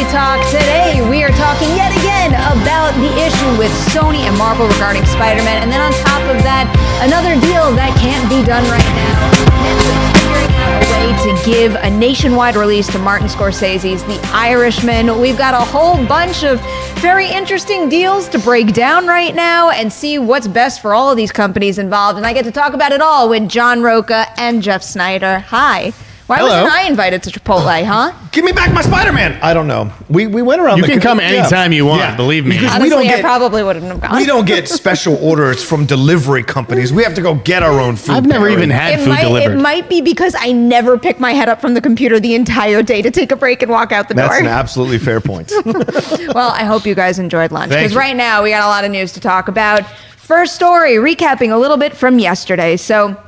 Talk. Today, we are talking yet again about the issue with Sony and Marvel regarding Spider-Man. And then on top of that, another deal that can't be done right now. Netflix figuring out a way to give a nationwide release to Martin Scorsese's The Irishman. We've got a whole bunch of very interesting deals to break down right now and see what's best for all of these companies involved. And I get to talk about it all with John Rocha and Jeff Sneider. Hi. Why wasn't I invited to Chipotle, huh? Give me back my Spider-Man. I don't know. We went around. You can come anytime you want, believe me. Honestly, we don't I probably wouldn't have gone. We don't get special orders from delivery companies. We have to go get our own food. I've never even had food delivered. It might be because I never pick my head up from the computer the entire day to take a break and walk out the door. That's an absolutely fair point. Well, I hope you guys enjoyed lunch, because Thank you. right now we got a lot of news to talk about. First story, recapping a little bit from yesterday. So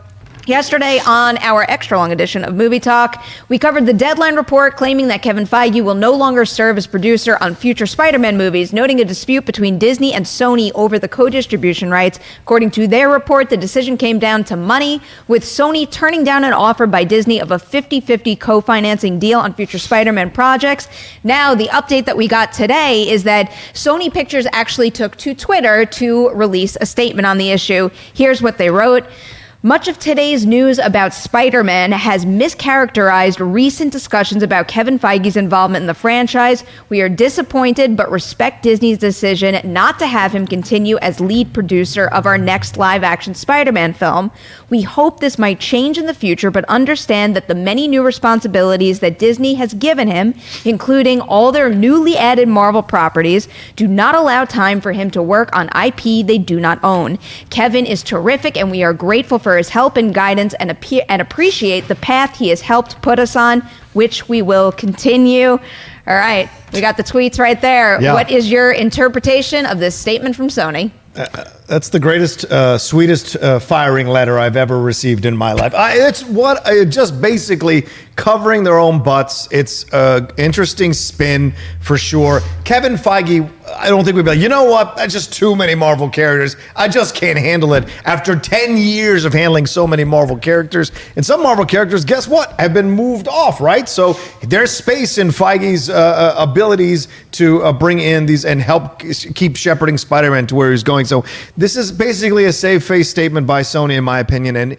yesterday on our extra long edition of Movie Talk, we covered the Deadline report claiming that Kevin Feige will no longer serve as producer on future Spider-Man movies, noting a dispute between Disney and Sony over the co-distribution rights. According to their report, the decision came down to money, with Sony turning down an offer by Disney of a 50-50 co-financing deal on future Spider-Man projects. Now, the update that we got today is that Sony Pictures actually took to Twitter to release a statement on the issue. Here's what they wrote. Much of today's news about Spider-Man has mischaracterized recent discussions about Kevin Feige's involvement in the franchise. We are disappointed, but respect Disney's decision not to have him continue as lead producer of our next live-action Spider-Man film. We hope this might change in the future, but understand that the many new responsibilities that Disney has given him, including all their newly added Marvel properties, do not allow time for him to work on IP they do not own. Kevin is terrific, and we are grateful for his help and guidance, and appreciate the path he has helped put us on, which we will continue. All right, we got the tweets right there. Yeah. What is your interpretation of this statement from Sony? That's the greatest, sweetest firing letter I've ever received in my life. It's just basically covering their own butts. It's an interesting spin for sure. Kevin Feige, I don't think we'd be like, you know what? That's just too many Marvel characters. I just can't handle it. After 10 years of handling so many Marvel characters, and some Marvel characters, guess what? Have been moved off, right? So there's space in Feige's abilities to bring in these and help keep shepherding Spider-Man to where he's going. So this is basically a save-face statement by Sony, in my opinion. And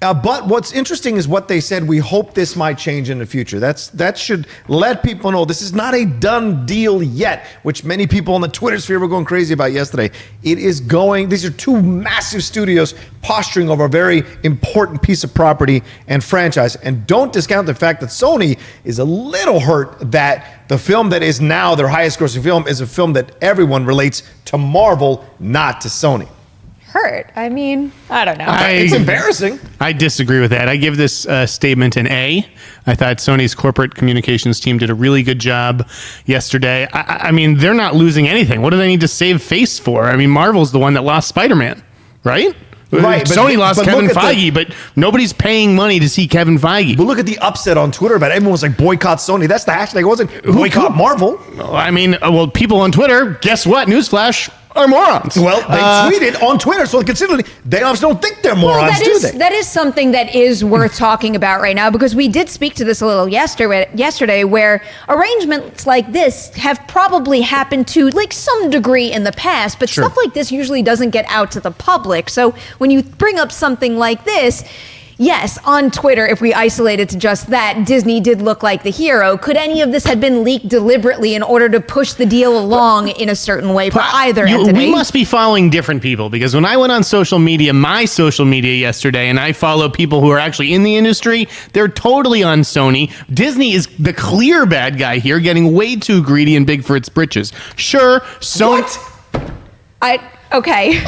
but what's interesting is what they said. We hope this might change in the future. That should let people know this is not a done deal yet, which many people on the Twitter sphere were going crazy about yesterday. It is going. These are two massive studios posturing over a very important piece of property and franchise. And don't discount the fact that Sony is a little hurt that the film that is now their highest grossing film is a film that everyone relates to Marvel, not to Sony. Hurt. I mean, I don't know. It's embarrassing. I disagree with that. I give this statement an A. I thought Sony's corporate communications team did a really good job yesterday. I mean, they're not losing anything. What do they need to save face for? I mean, Marvel's the one that lost Spider-Man, right? Right, Sony lost Kevin Feige, but nobody's paying money to see Kevin Feige. But look at the upset on Twitter about it. Everyone was like, boycott Sony. That's the hashtag. It wasn't boycott Marvel. I mean, well, people on Twitter, guess what? Newsflash, are morons. Well, they tweeted on Twitter, so considering they obviously don't think they're morons, do they? That is something that is worth talking about right now, because we did speak to this a little yesterday, where arrangements like this have probably happened to like some degree in the past, but stuff like this usually doesn't get out to the public. So when you bring up something like this, yes, on Twitter, if we isolate it to just that, Disney did look like the hero. Could any of this have been leaked deliberately in order to push the deal along in a certain way for either entity? We must be following different people, because when I went on social media, my social media yesterday, and I follow people who are actually in the industry, they're totally on Sony. Disney is the clear bad guy here, getting way too greedy and big for its britches. Sure, Sony... Okay.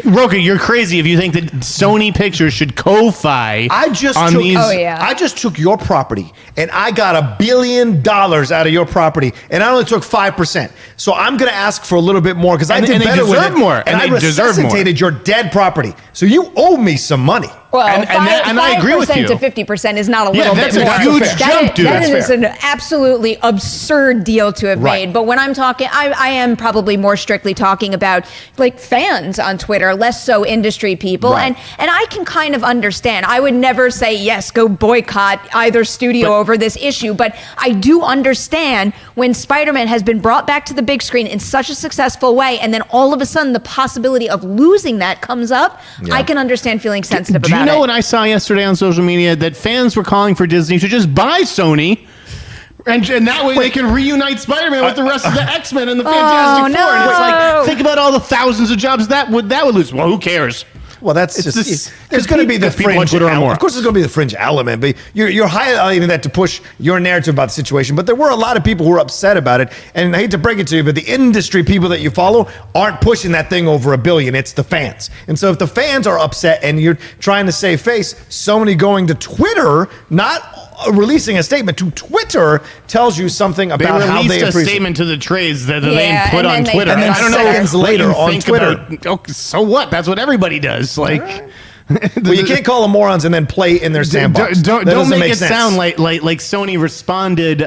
Rocha, you're crazy if you think that Sony Pictures should co-fi on these. Oh, yeah. I just took your property and I got $1 billion out of your property, and I only took 5%. So I'm going to ask for a little bit more because I did better with it. More. And I resuscitated your dead property. So you owe me some money. Well, and I agree with you. 5% to 50% is not a little that's bit a more. huge jump, dude. That That's is an absolutely absurd deal to have Right. made. But when I'm talking, I am probably more strictly talking about like fans on Twitter, less so industry people. Right. And I can kind of understand. I would never say, yes, go boycott either studio over this issue. But I do understand when Spider-Man has been brought back to the big screen in such a successful way, and then all of a sudden the possibility of losing that comes up, I can understand feeling sensitive about it. Do you know what I saw yesterday on social media? That fans were calling for Disney to just buy Sony, and that way they can reunite Spider-Man with the rest of the X-Men and the Fantastic Four. And it's like, think about all the thousands of jobs that would lose. Well, who cares? Well, that's It's just this- there's going to be the because people on fringe Twitter are element. more. Of course, there's going to be the fringe element, but you're highlighting that to push your narrative about the situation. But there were a lot of people who were upset about it, and I hate to break it to you, but the industry people that you follow aren't pushing that thing over $1 billion. It's the fans, and so if the fans are upset and you're trying to save face, Sony going to Twitter, not releasing a statement to Twitter, tells you something They about how they released a appreciate. statement to the trades that they Yeah, put and on then they- Twitter. and then I don't know seconds what later you on think Twitter. about- so what? That's what everybody does. Like. Well, you can't call them morons and then play in their sandbox. Don't That doesn't make it sense. sound like Sony responded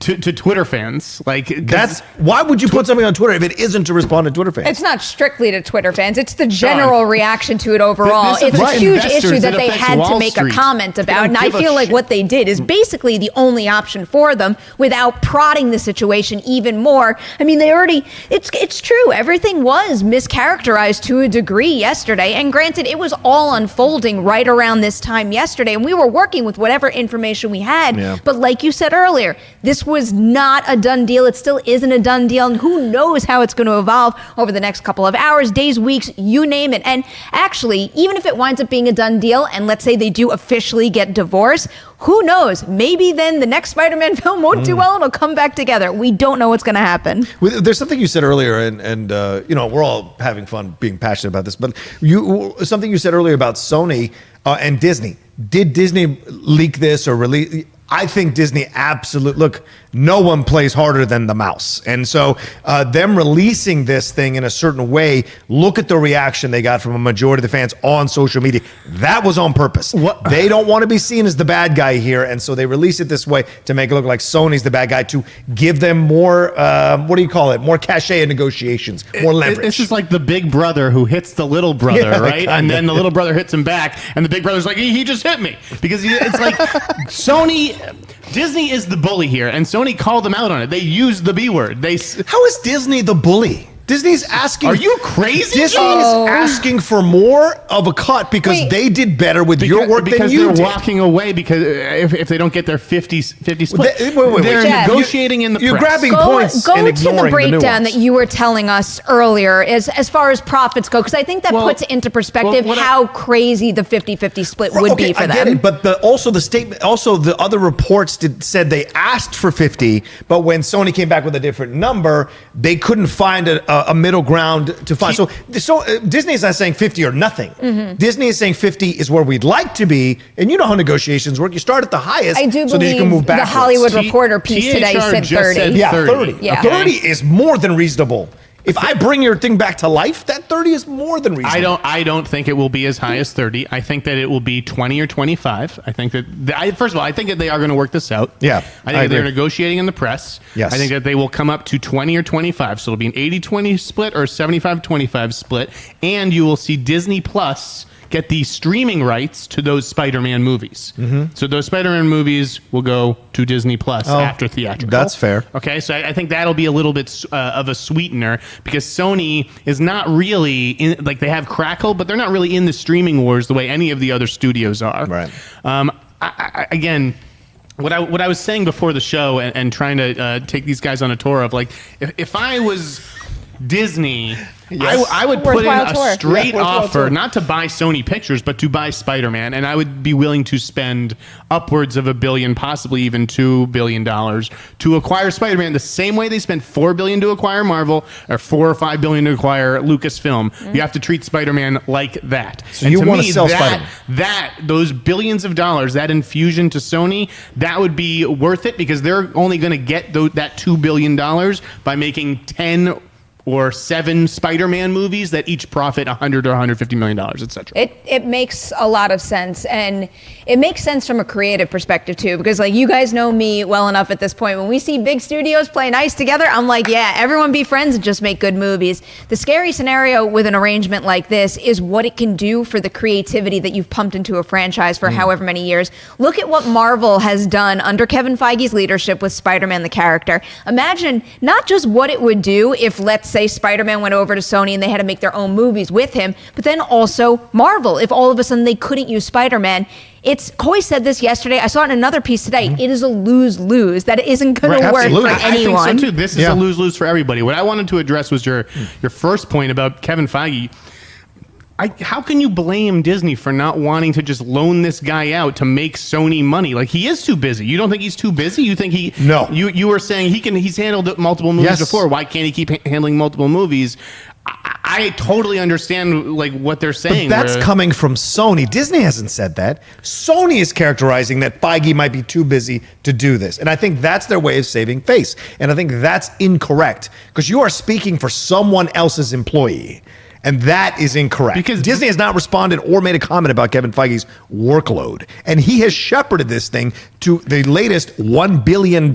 to Twitter fans. Like 'cause That's why would you put something on Twitter if it isn't to respond to Twitter fans? It's not strictly to Twitter fans. It's the general reaction to it overall. This It's a affects huge investors. issue that It they affects had to Wall make a Street. comment They about. don't And I give a feel like shit. what they did is basically the only option for them without prodding the situation even more. I mean, they already, it's true. Everything was mischaracterized to a degree yesterday. And granted, it was all unfolding right around this time yesterday. And we were working with whatever information we had. Yeah. But like you said earlier, this was not a done deal. It still isn't a done deal. And who knows how it's going to evolve over the next couple of hours, days, weeks, you name it. And actually, even if it winds up being a done deal, and let's say they do officially get divorced, who knows? Maybe then the next Spider-Man film won't do well and it'll come back together. We don't know what's going to happen. There's something you said earlier, and you know, we're all having fun being passionate about this, but something you said earlier about Sony and Disney. Did Disney leak this or release? I think Disney absolutely, look, no one plays harder than the mouse. And so them releasing this thing in a certain way, look at the reaction they got from a majority of the fans on social media. That was on purpose. They don't want to be seen as the bad guy here. And so they release it this way to make it look like Sony's the bad guy, to give them more, what do you call it? More cachet in negotiations, more leverage. It's just like the big brother who hits the little brother, Yeah, right? kinda. And then the little brother hits him back, and the big brother's like, he just hit me. Because it's like Disney is the bully here, and Sony called them out on it. They used the B word. How is Disney the bully? Disney's asking. Are you crazy? Disney's Oh. asking for more of a cut because Wait. they did better with your work than because you they're did. walking away because if they don't get their 50 split, Wait, they're Jeff, negotiating in the you're press. grabbing Go points and to ignoring the the breakdown nuance. that you were telling us earlier as far as profits go, because I think that Well, puts into perspective well, what I- how crazy the 50-50 split would be for I them. get it, but also the other reports said they asked for 50, but when Sony came back with a different number, they couldn't find a middle ground to find. So Disney is not saying 50 or nothing. Mm-hmm. Disney is saying 50 is where we'd like to be, and you know how negotiations work. You start at the highest, I do so that you can believe move the backwards. Hollywood Reporter piece today THR said just 30. said Yeah, 30. 30. Yeah. 30 is more than reasonable. If I bring your thing back to life, that 30 is more than reasonable. I don't think it will be as high as 30. I think that it will be 20 or 25. I think that first of all, I think that they are going to work this out. Yeah, I I think that they're agree. negotiating in the press. Yes. I think that they will come up to 20 or 25. So it'll be an 80-20 split or a 75-25 split, and you will see Disney Plus get the streaming rights to those Spider-Man movies. Mm-hmm. So those Spider-Man movies will go to Disney Plus after theatrical. that's fair. Okay, so I think that'll be a little bit of a sweetener because Sony is not really in, like they have Crackle, but they're not really in the streaming wars the way any of the other studios are. Right. Again, what I was saying before the show and trying to take these guys on a tour of like if I was Disney, Yes. I would put in Worthwhile a tour. straight Yeah, worthwhile offer, tour. not to buy Sony Pictures, but to buy Spider-Man, and I would be willing to spend upwards of $1 billion, possibly even $2 billion, to acquire Spider-Man the same way they spent $4 billion to acquire Marvel, or $4 or $5 billion to acquire Lucasfilm. You have to treat Spider-Man like that. So you wanna sell Spider-Man. Those billions of dollars, that infusion to Sony, that would be worth it because they're only going to get that $2 billion by making 10 or 7 Spider-Man movies that each profit $100 or $150 million, etc. It makes a lot of sense, and it makes sense from a creative perspective too, because like you guys know me well enough at this point. When we see big studios play nice together, I'm like, yeah, everyone be friends and just make good movies. The scary scenario with an arrangement like this is what it can do for the creativity that you've pumped into a franchise for however many years. Look at what Marvel has done under Kevin Feige's leadership with Spider-Man the character. Imagine not just what it would do if, let's say, Spider-Man went over to Sony and they had to make their own movies with him, but then also Marvel, if all of a sudden they couldn't use Spider-Man. Coy said this yesterday. I saw it in another piece today. It is a lose-lose. That isn't going to work for anyone. I think so too. This is a lose-lose for everybody. What I wanted to address was your first point about Kevin Feige. How can you blame Disney for not wanting to just loan this guy out to make Sony money? Like, he is too busy. You don't think he's too busy? You think he? No. You were saying he's handled multiple movies before. Why can't he keep handling multiple movies? I totally understand like what they're saying. But that's coming from Sony. Disney hasn't said that. Sony is characterizing that Feige might be too busy to do this. And I think that's their way of saving face. And I think that's incorrect because you are speaking for someone else's employee. And that is incorrect. Because Disney has not responded or made a comment about Kevin Feige's workload. And he has shepherded this thing to the latest $1 billion.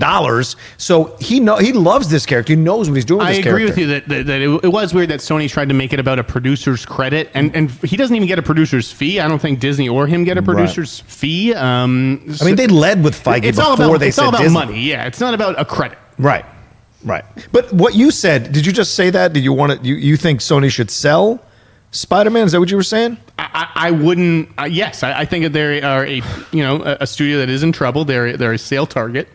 So he loves this character. He knows what he's doing with this character. I agree with you that it was weird that Sony tried to make it about a producer's credit. And he doesn't even get a producer's fee. I don't think Disney or him get a producer's fee. I mean, they led with Feige before they said Disney. It's all about money. Yeah, it's not about a credit. Right. Right. But what you said, did you just say that? Did you want to, you think Sony should sell Spider-Man? Is that what you were saying? I wouldn't. Yes, I think that they are a studio that is in trouble. They're a sale target.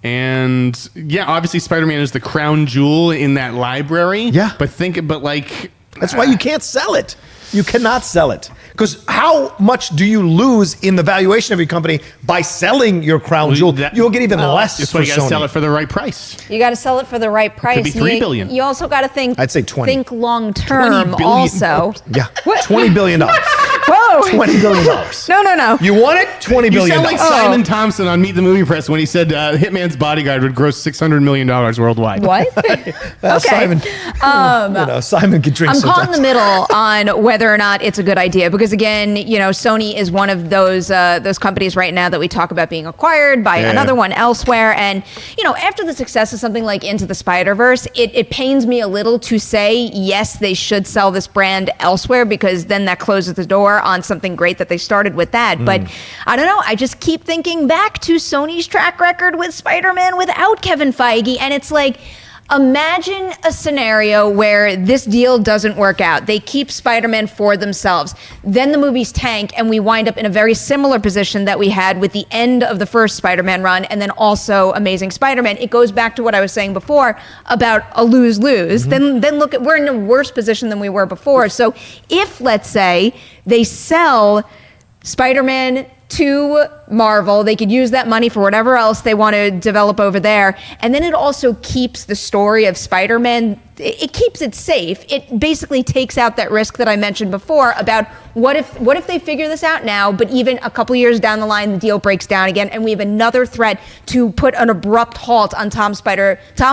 And yeah, obviously Spider-Man is the crown jewel in that library. Yeah. But like, that's why you can't sell it. You cannot sell it. Because how much do you lose in the valuation of your company by selling your crown jewel? You'll get even less. That's why you got to sell it for the right price. You got to sell it for the right price. Could be $3 billion. You also got to think. I'd say 20. Think long term. Also. Yeah. $20 billion. Whoa. $20 billion. No. You want it? $20 billion. You sound like Simon Thompson on Meet the Movie Press when he said Hitman's Bodyguard would gross $600 million worldwide. What? Okay. Simon. Simon can drink. I'm caught in the middle on whether or not it's a good idea because again, Sony is one of those companies right now that we talk about being acquired by another one elsewhere. And after the success of something like Into the Spider-Verse, it pains me a little to say yes, they should sell this brand elsewhere because then that closes the door on something great that they started with that. But I don't know. I just keep thinking back to Sony's track record with Spider-Man without Kevin Feige, and it's like, imagine a scenario where this deal doesn't work out. They keep Spider-Man for themselves. Then the movies tank and we wind up in a very similar position that we had with the end of the first Spider-Man run and then also Amazing Spider-Man. It goes back to what I was saying before about a lose-lose. Then look at, we're in a worse position than we were before. So if, let's say, they sell Spider-Man to Marvel, they could use that money for whatever else they want to develop over there. And then it also keeps the story of Spider-Man, it keeps it safe. It basically takes out that risk that I mentioned before about what if they figure this out now, but even a couple years down the line, the deal breaks down again, and we have another threat to put an abrupt halt on Tom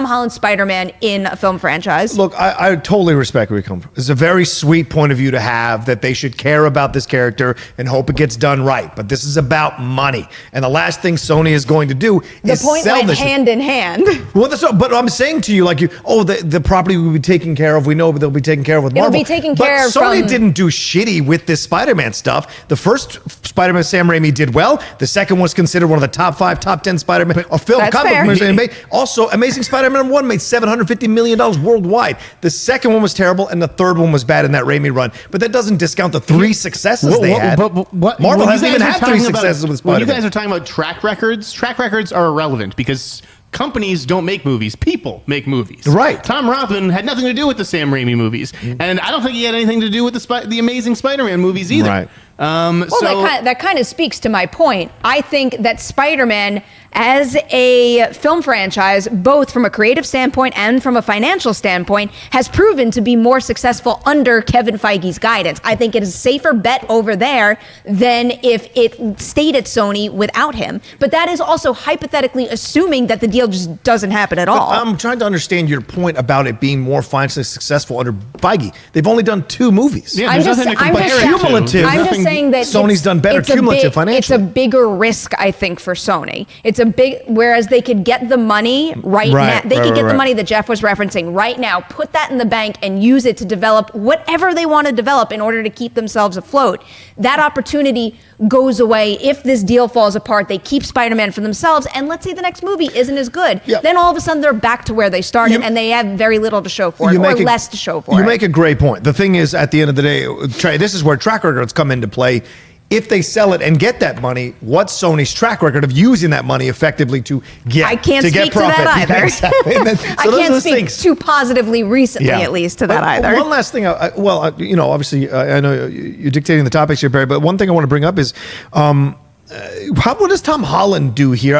Holland's Spider-Man in a film franchise. Look, I totally respect where you come from. It's a very sweet point of view to have that they should care about this character and hope it gets done right. But this is about money. And the last thing Sony is going to do is sell this. The point went hand in hand. Well, but I'm saying to you, the property will be taken care of. We know they'll be taken care of with Marvel. It'll be taken care of. Sony didn't do shitty with this Spider-Man stuff. The first Spider-Man Sam Raimi did well. The second was considered one of the top 5, top 10 Spider-Man comic movies. Also, Amazing Spider-Man 1 made $750 million worldwide. The second one was terrible, and the third one was bad in that Raimi run. But that doesn't discount the 3 successes they had. Marvel hasn't even had 3 successes with Spider-Man. When you guys are talking about track records are irrelevant because companies don't make movies. People make movies. Right. Tom Rothman had nothing to do with the Sam Raimi movies. And I don't think he had anything to do with the Amazing Spider-Man movies either. Right. That kind of speaks to my point. I think that Spider-Man, as a film franchise, both from a creative standpoint and from a financial standpoint, has proven to be more successful under Kevin Feige's guidance. I think it is a safer bet over there than if it stayed at Sony without him. But that is also hypothetically assuming that the deal just doesn't happen at all. I'm trying to understand your point about it being more financially successful under Feige. They've only done 2 movies. Yeah, there's nothing to compare it to. Cumulative. I'm just saying that Sony's done better cumulative financially. It's a bigger risk, I think, for Sony. It's a big, whereas they could get the money right now. They could get the money that Jeff was referencing right now, put that in the bank and use it to develop whatever they want to develop in order to keep themselves afloat. That opportunity goes away if this deal falls apart. They keep Spider-Man for themselves, and let's say the next movie isn't as good. Yep. Then all of a sudden they're back to where they started, and they have very little to show for it, or less to show for it. You make a great point. The thing is, at the end of the day, this is where track records come into play. If they sell it and get that money, what's Sony's track record of using that money effectively to get I can't to speak get profit? to that either. Exactly. I can't speak too positively recently, at least, to that either. One last thing. Obviously, I know you're dictating the topics here, Perry, but one thing I want to bring up is, what does Tom Holland do here?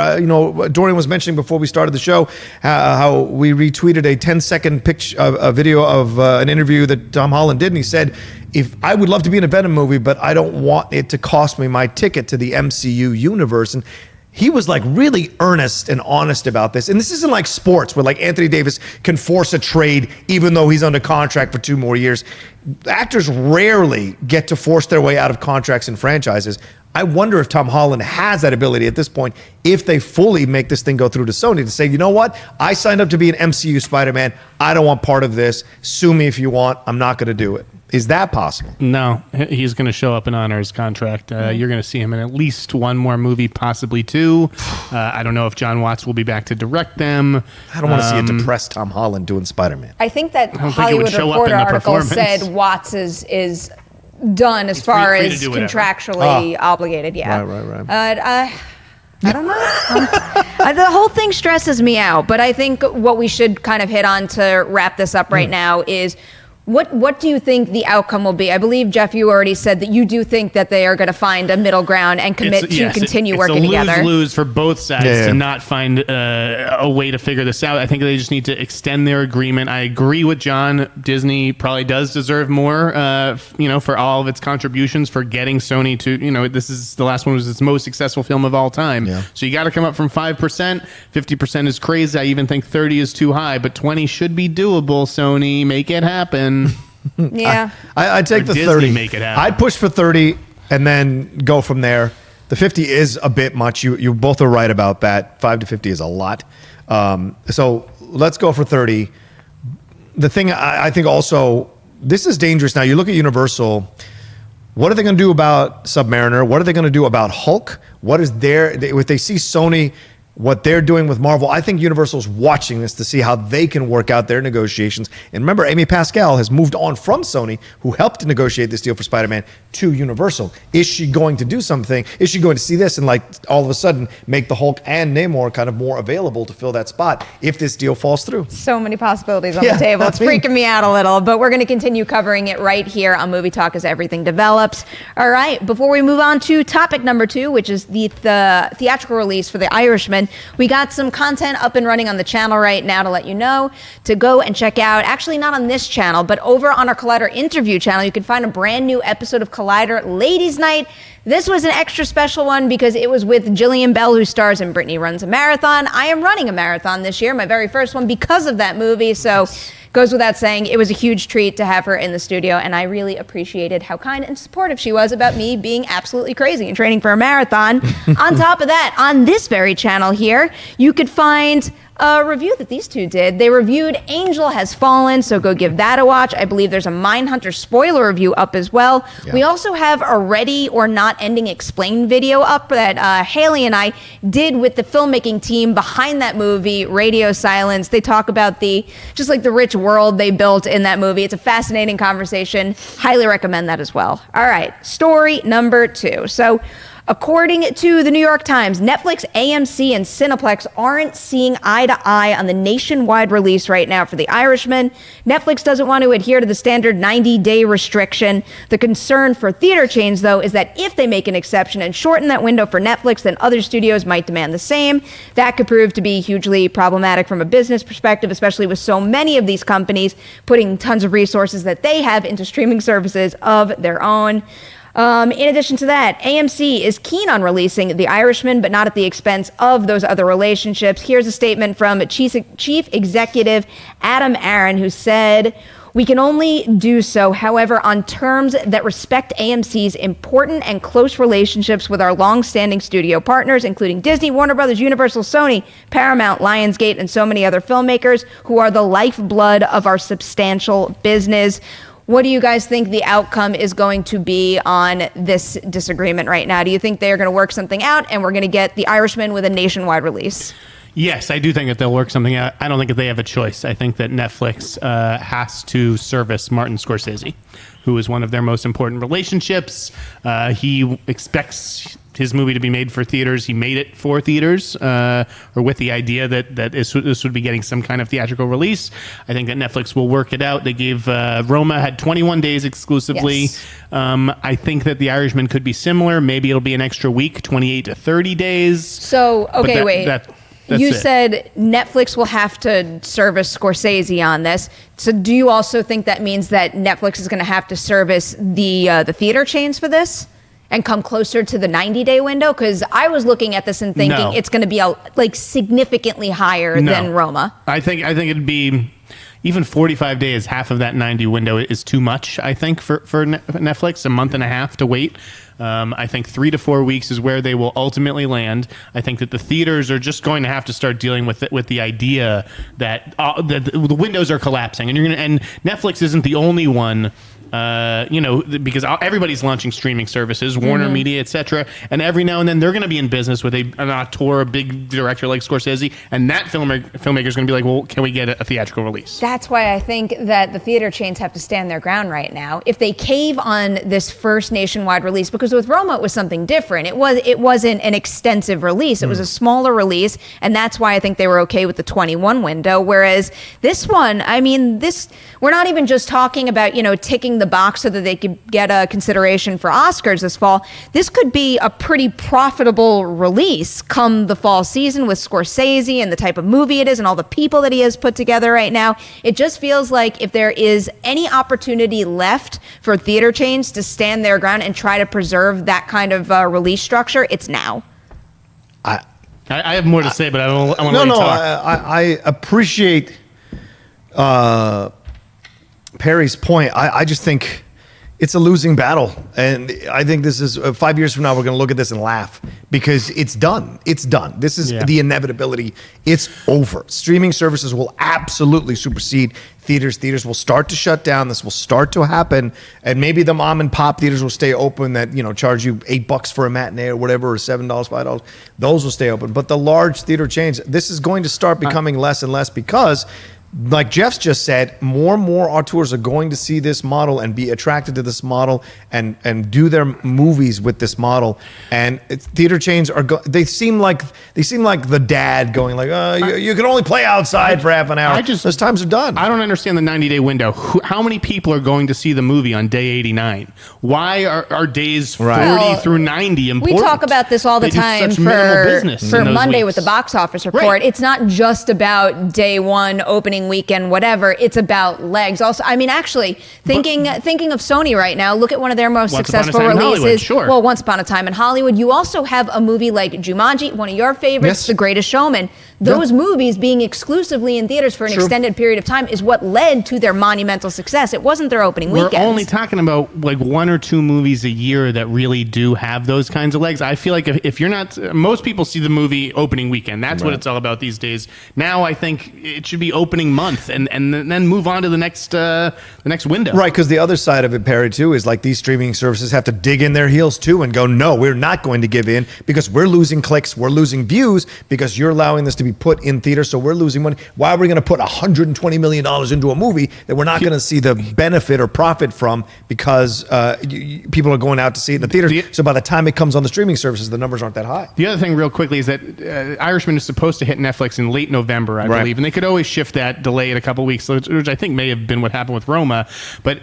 Dorian was mentioning before we started the show how we retweeted a 10-second a video of an interview that Tom Holland did, and he said, "If I would love to be in a Venom movie, but I don't want it to cost me my ticket to the MCU universe." And he was like really earnest and honest about this. And this isn't like sports where like Anthony Davis can force a trade even though he's under contract for 2 more years. Actors rarely get to force their way out of contracts and franchises. I wonder if Tom Holland has that ability at this point, if they fully make this thing go through to Sony, to say, you know what? I signed up to be an MCU Spider-Man. I don't want part of this. Sue me if you want. I'm not going to do it. Is that possible? No, he's going to show up and honor his contract. You're going to see him in at least 1 more movie, possibly 2. I don't know if John Watts will be back to direct them. I don't want to see a depressed Tom Holland doing Spider-Man. I think that Hollywood Reporter article said Watts is done as far as contractually obligated. Yeah. Right. I don't know. The whole thing stresses me out, but I think what we should kind of hit on to wrap this up right now is, what do you think the outcome will be? I believe, Jeff, you already said that you do think that they are going to find a middle ground and commit to continue working together. It's a lose-lose for both sides to not find a way to figure this out. I think they just need to extend their agreement. I agree with John. Disney probably does deserve more, for all of its contributions for getting Sony to, this is the last one was its most successful film of all time. Yeah. So you got to come up from 5%. 50% is crazy. I even think 30 is too high, but 20 should be doable. Sony, make it happen. Yeah, I'd take the Disney 30. Make it happen. I'd push for 30 and then go from there. The 50 is a bit much. You both are right about that. 5 to 50 is a lot. So let's go for 30. The thing I think also, this is dangerous now. You look at Universal. What are they going to do about Submariner? What are they going to do about Hulk? If they see Sony, what they're doing with Marvel, I think Universal's watching this to see how they can work out their negotiations. And remember, Amy Pascal has moved on from Sony, who helped to negotiate this deal for Spider-Man, to Universal. Is she going to do something? Is she going to see this and all of a sudden make the Hulk and Namor kind of more available to fill that spot if this deal falls through? So many possibilities on the table. It's freaking me out a little, but we're going to continue covering it right here on Movie Talk as everything develops. All right, before we move on to topic number 2, which is the theatrical release for The Irishman, we got some content up and running on the channel right now to let you know to go and check out. Actually, not on this channel, but over on our Collider interview channel, you can find a brand new episode of Collider Ladies Night. This was an extra special one because it was with Jillian Bell, who stars in Brittany Runs a Marathon. I am running a marathon this year, my very first one, because of that movie. So goes without saying, it was a huge treat to have her in the studio, and I really appreciated how kind and supportive she was about me being absolutely crazy and training for a marathon. On top of that, on this very channel here, you could find a review that these two did. They reviewed Angel Has Fallen, so go give that a watch. I believe there's a Mindhunter spoiler review up as well. Yeah. We also have a Ready or Not Ending Explained video up that Haley and I did with the filmmaking team behind that movie, Radio Silence. They talk about the rich world they built in that movie. It's a fascinating conversation. Highly recommend that as well. All right, story number 2. So According to the New York Times, Netflix, AMC, and Cineplex aren't seeing eye to eye on the nationwide release right now for The Irishman. Netflix doesn't want to adhere to the standard 90-day restriction. The concern for theater chains, though, is that if they make an exception and shorten that window for Netflix, then other studios might demand the same. That could prove to be hugely problematic from a business perspective, especially with so many of these companies putting tons of resources that they have into streaming services of their own. In addition to that, AMC is keen on releasing The Irishman, but not at the expense of those other relationships. Here's a statement from Chief Executive Adam Aaron, who said, "We can only do so, however, on terms that respect AMC's important and close relationships with our long-standing studio partners, including Disney, Warner Brothers, Universal, Sony, Paramount, Lionsgate, and so many other filmmakers who are the lifeblood of our substantial business." What do you guys think the outcome is going to be on this disagreement right now? Do you think they're going to work something out and we're going to get The Irishman with a nationwide release? Yes, I do think that they'll work something out. I don't think that they have a choice. I think that Netflix has to service Martin Scorsese, who is one of their most important relationships. He expects his movie to be made for theaters. He made it for theaters, or with the idea that this would be getting some kind of theatrical release. I think that Netflix will work it out. They gave Roma had 21 days exclusively. Yes. I think that The Irishman could be similar. Maybe it'll be an extra week, 28 to 30 days. So, okay, wait. That's you it. said Netflix will have to service Scorsese on this. So do you also think that means that Netflix is going to have to service the theater chains for this and come closer to the 90-day window? Because I was looking at this and thinking it's going to be significantly higher than Roma. I think it'd be even 45 days. Half of that 90 window is too much, I think, for Netflix. A month and a half to wait. I think 3 to 4 weeks is where they will ultimately land. I think that the theaters are just going to have to start dealing with the idea that the windows are collapsing, and Netflix isn't the only one. Because everybody's launching streaming services, Warner Media, etc. And every now and then they're going to be in business with an auteur, a big director like Scorsese, and that filmmaker is going to be like, well, can we get a theatrical release? That's why I think that the theater chains have to stand their ground right now. If they cave on this first nationwide release, because with Roma it was something different. It wasn't an extensive release. It was a smaller release, and that's why I think they were okay with the 21 window. Whereas this one, we're not even just talking about ticking the box so that they could get a consideration for Oscars this fall. This could be a pretty profitable release come the fall season with Scorsese and the type of movie it is and all the people that he has put together right now. It just feels like if there is any opportunity left for theater chains to stand their ground and try to preserve that kind of release structure, it's now. I have more to say, but I want to let you talk. I appreciate Perry's point. I just think it's a losing battle. And I think this is 5 years from now, we're going to look at this and laugh because it's done. It's done. This is the inevitability. It's over. Streaming services will absolutely supersede theaters. Theaters will start to shut down. This will start to happen. And maybe the mom and pop theaters will stay open that, charge you $8 for a matinee or whatever, or $7, $5. Those will stay open. But the large theater chains, this is going to start becoming less and less because, like Jeff's just said, more and more auteurs are going to see this model and be attracted to this model and do their movies with this model. And theater chains they seem like the dad going like, you can only play outside for half an hour. Those times are done. I don't understand the 90-day window. How many people are going to see the movie on day 89? Why are days 40 through 90 important? We talk about this all the time for Monday with the box office report. Right. It's not just about day one, opening weekend, whatever. It's about legs. Also, actually, thinking of Sony right now, look at one of their most successful releases. Well, Once Upon a Time in Hollywood. You also have a movie like Jumanji, one of your favorites, The Greatest Showman. Those movies being exclusively in theaters for an extended period of time is what led to their monumental success. It wasn't their opening weekends. We're only talking about like 1 or 2 movies a year that really do have those kinds of legs. I feel like if you're not, most people see the movie opening weekend. That's what it's all about these days. Now I think it should be opening opening month and then move on to the next window. Right, because the other side of it, Perry, too, is like these streaming services have to dig in their heels too and go, no, we're not going to give in because we're losing clicks, we're losing views because you're allowing this to be put in theaters, so we're losing money. Why are we going to put $120 million into a movie that we're not going to see the benefit or profit from because people are going out to see it in the theaters? So by the time it comes on the streaming services, the numbers aren't that high. The other thing real quickly is that Irishman is supposed to hit Netflix in late November, I believe, and they could always shift that, delay it a couple weeks, which I think may have been what happened with Roma, but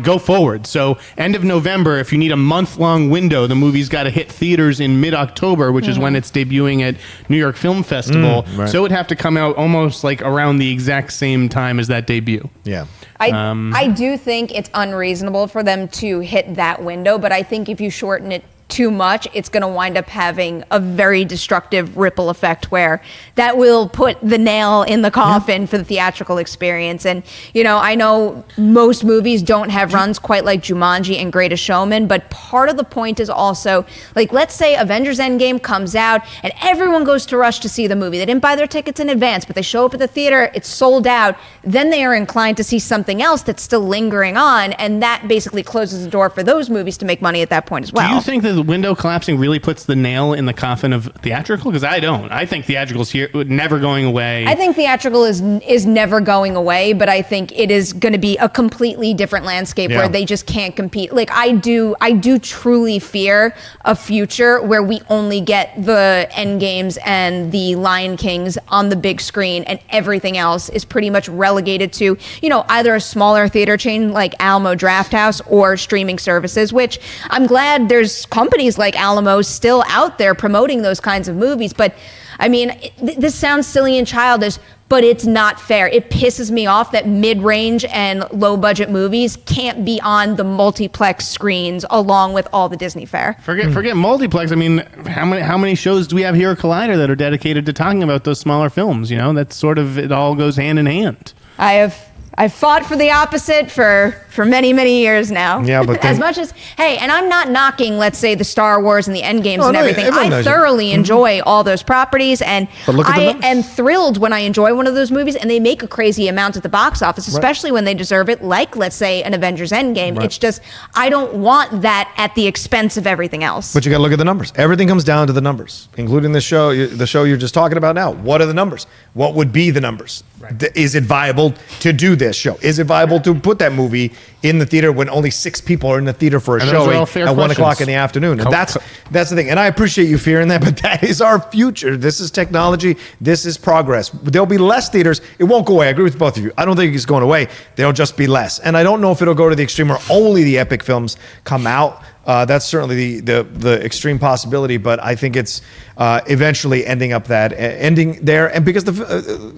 go forward. So end of November, if you need a month-long window, the movie's got to hit theaters in mid-October, which is when it's debuting at New York Film Festival. Right. So it would have to come out almost like around the exact same time as that debut. Yeah. I do think it's unreasonable for them to hit that window, but I think if you shorten it too much, it's going to wind up having a very destructive ripple effect where that will put the nail in the coffin for the theatrical experience. And, I know most movies don't have runs quite like Jumanji and Greatest Showman, but part of the point is also, like, let's say Avengers Endgame comes out and everyone goes to rush to see the movie. They didn't buy their tickets in advance, but they show up at the theater, it's sold out. Then they are inclined to see something else that's still lingering on, and that basically closes the door for those movies to make money at that point as well. Do you think that the window collapsing really puts the nail in the coffin of theatrical? Because I don't. I think theatrical's here, never going away. I think theatrical is never going away, but I think it is going to be a completely different landscape where they just can't compete. Like I do truly fear a future where we only get the Endgames and the Lion Kings on the big screen, and everything else is pretty much relegated to either a smaller theater chain like Alamo Drafthouse or streaming services. Which I'm glad there's companies like Alamo still out there promoting those kinds of movies. But I mean, this sounds silly and childish, but it's not fair. It pisses me off that mid-range and low-budget movies can't be on the multiplex screens along with all the Disney fare. Forget multiplex. I mean, how many shows do we have here at Collider that are dedicated to talking about those smaller films? That's sort of, it all goes hand in hand. I've fought for the opposite for many, many years now. Yeah, but as much as, hey, and I'm not knocking, let's say, the Star Wars and the Endgames and everything. I thoroughly enjoy all those properties, and I am thrilled when I enjoy one of those movies and they make a crazy amount at the box office, especially when they deserve it, like, let's say, an Avengers Endgame. Right. It's just, I don't want that at the expense of everything else. But you got to look at the numbers. Everything comes down to the numbers, including the show you're just talking about now. What are the numbers? What would be the numbers? Right. Is it viable to do this show? Is it viable to put that movie in the theater when only 6 people are in the theater for a showing at 1 o'clock in the afternoon? And that's the thing. And I appreciate you fearing that, but that is our future. This is technology. This is progress. There'll be less theaters. It won't go away. I agree with both of you. I don't think it's going away. There'll just be less. And I don't know if it'll go to the extreme where only the epic films come out. That's certainly the extreme possibility, but I think it's eventually ending there. And because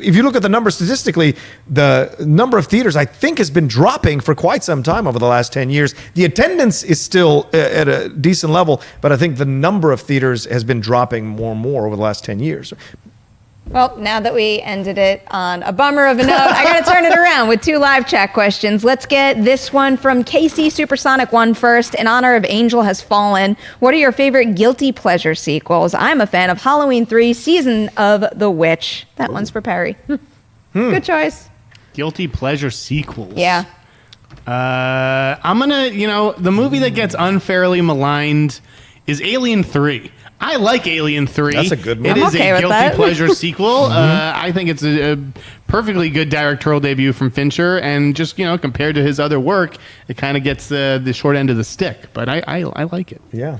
if you look at the numbers statistically, the number of theaters I think has been dropping for quite some time over the last 10 years. The attendance is still at a decent level, but I think the number of theaters has been dropping more and more over the last 10 years. Well, now that we ended it on a bummer of a note, I got to turn it around with 2 live chat questions. Let's get this one from KC Supersonic 1 first. In honor of Angel Has Fallen, what are your favorite guilty pleasure sequels? I'm a fan of Halloween 3, Season of the Witch. That one's for Perry. Good choice. Guilty pleasure sequels. Yeah. I'm going to, the movie that gets unfairly maligned is Alien 3. I like Alien 3. That's a good movie. It is okay a with guilty that. pleasure sequel. I think it's a perfectly good directorial debut from Fincher, and just, compared to his other work, it kind of gets the short end of the stick. But I like it. Yeah.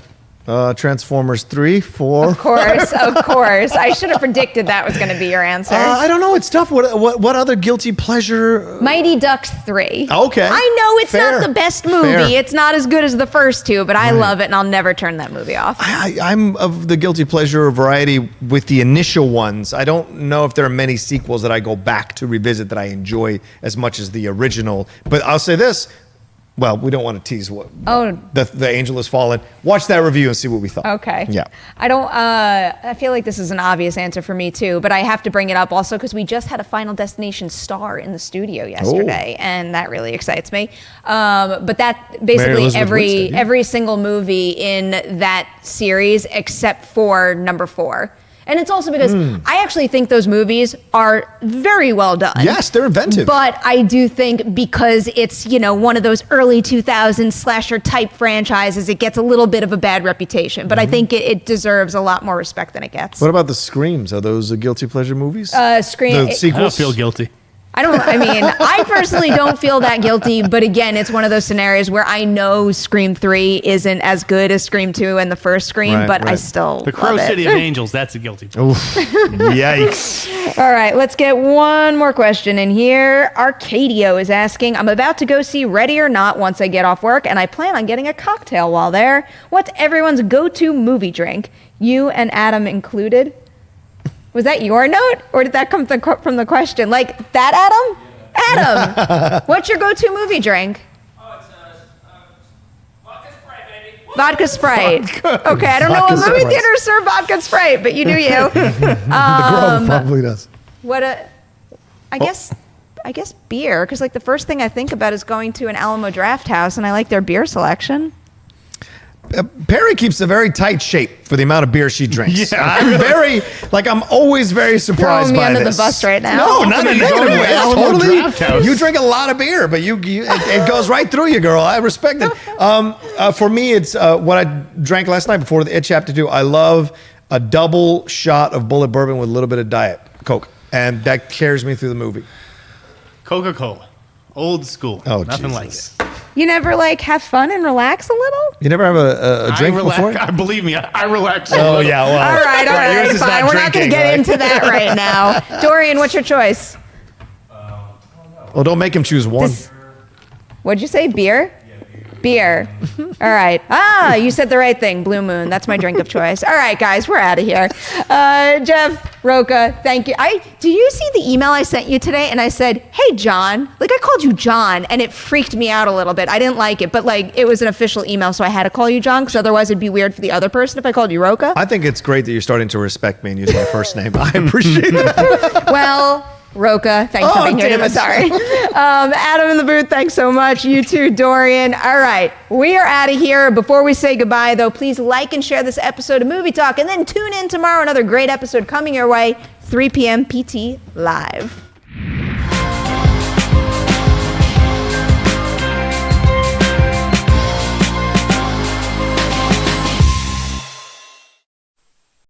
Transformers 3, 4. Of course. I should have predicted that was going to be your answer. I don't know. It's tough. What other guilty pleasure? Mighty Ducks 3. Okay. I know it's Fair. not the best movie. Fair. It's not as good as the first 2, but I love it, and I'll never turn that movie off. I'm of the guilty pleasure variety with the initial ones. I don't know if there are many sequels that I go back to revisit that I enjoy as much as the original. But I'll say this. Well, we don't want to tease what the Angel Has Fallen. Watch that review and see what we thought. Okay. Yeah. I feel like this is an obvious answer for me too, but I have to bring it up also because we just had a Final Destination star in the studio yesterday, and that really excites me. But that basically every single movie in that series except for number 4. And it's also because I actually think those movies are very well done. Yes, they're inventive. But I do think because it's, one of those early 2000s slasher type franchises, it gets a little bit of a bad reputation. But I think it deserves a lot more respect than it gets. What about the Screams? Are those guilty pleasure movies? Scream. The I sequels? don't feel guilty. I personally don't feel that guilty, but again, it's one of those scenarios where I know Scream 3 isn't as good as Scream 2 and the first Scream, but I still The Crow love it. City of Angels, that's a guilty pleasure. Oof. Yikes. All right, let's get one more question in here. Arcadio is asking, I'm about to go see Ready or Not once I get off work, and I plan on getting a cocktail while there. What's everyone's go-to movie drink? You and Adam included? Was that your note, or did that come from the question? Like that, Adam? Yeah. Adam, what's your go-to movie drink? Oh, it's vodka Sprite, baby. Vodka Sprite. Okay, I don't know Vodka what movie Sprite. theaters serve vodka Sprite, but you do you. The Grove probably does. I guess beer, because like the first thing I think about is going to an Alamo Draft House, and I like their beer selection. Perri keeps a very tight shape for the amount of beer she drinks. Yeah. I'm always very surprised Throwing me by under this. the bus right now. No, not in a Going to negative way. It's Alamo totally. Draft House. You drink a lot of beer, but it goes right through you, girl. I respect it. For me, it's what I drank last night before the It Chapter 2. I love a double shot of Bullet Bourbon with a little bit of Diet Coke, and that carries me through the movie. Coca-Cola. Old school. Oh, Nothing Jesus. like it. You never have fun and relax a little? You never have a drink before? Believe me, I relax. Oh, yeah. Well, All right, yours is fine. not We're not going to drinking, get right? into that right now. Dorian, what's your choice? Well, don't make him choose one. What'd you say? Beer? Beer. All right. You said the right thing. Blue Moon. That's my drink of choice. All right, guys, we're out of here. Jeff, Rocha, thank you. Did you see the email I sent you today? And I said, hey, John. Like, I called you John, and it freaked me out a little bit. I didn't like it, but it was an official email, so I had to call you John, because otherwise it'd be weird for the other person if I called you Rocha. I think it's great that you're starting to respect me and use my first name. I appreciate that. Well, Rocha, thanks for being here. damn it. Sorry. Adam in the booth, thanks so much. You too, Dorian. All right, we are out of here. Before we say goodbye, though, please like and share this episode of Movie Talk, and then tune in tomorrow. Another great episode coming your way, 3 p.m. PT Live.